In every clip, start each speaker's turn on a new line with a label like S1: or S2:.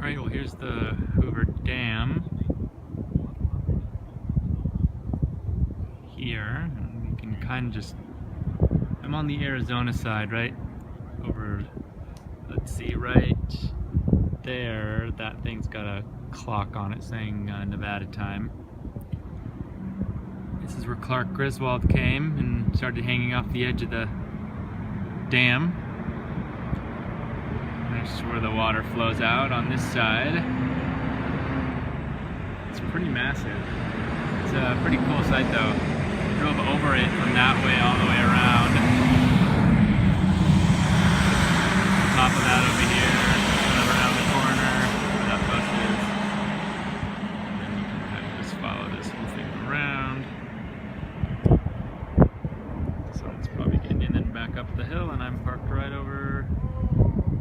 S1: Alright, well here's the Hoover Dam here, and you can kind of just, I'm on the Arizona side, right over, let's see, right there, that thing's got a clock on it saying Nevada time. This is where Clark Griswold came and started hanging off the edge of the dam. That's where the water flows out on this side. It's pretty massive. It's a pretty cool site though. Drove over it from that way all the way around. Top of that over here, kind of around the corner where that bus is. And then you can kind of just follow this whole thing around. So it's probably getting in and back up the hill, and I'm parked right over.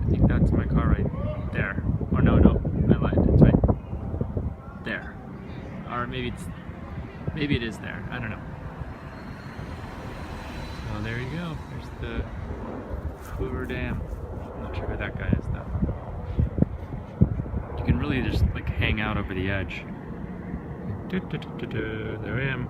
S1: I think that's my car right there. Or no, I lied. It's right there. Or maybe it is there. I don't know. So there you go. There's the Hoover Dam. I'm not sure who that guy is though. You can really just like hang out over the edge. There I am.